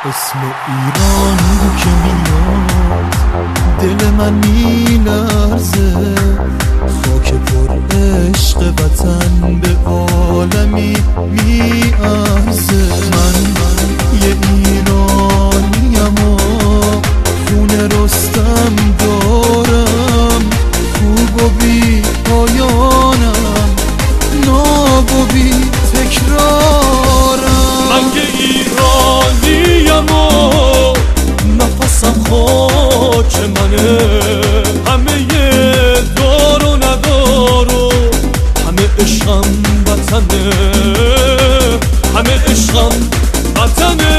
اسم ایران که میاد دل من میلرزه، خاک پر عشق وطن به عالمی میارزه. من یه ایرانیم و خون رستم دارم، خوب و بی پایانم، ناب و بی تکرارم. من که ایرانیم و نفسم خاک منه، همه دار و ندار و همه عشقم وطنه، همه عشقم وطنه.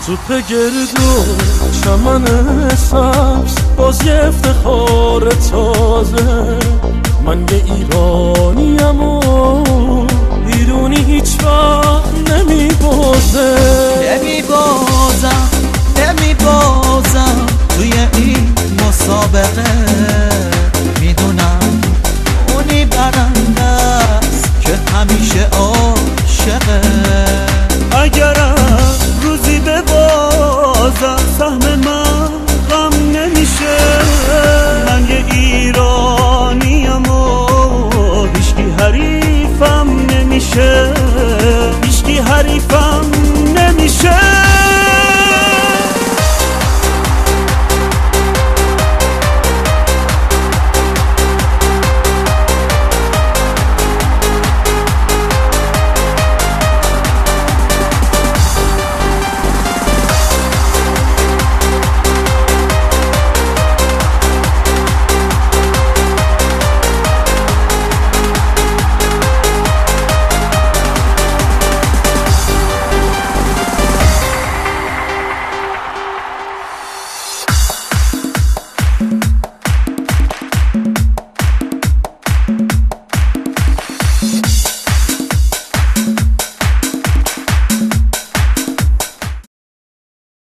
توپ گرد و چمن سبز، باز یه افتخار تازه. من یه ایران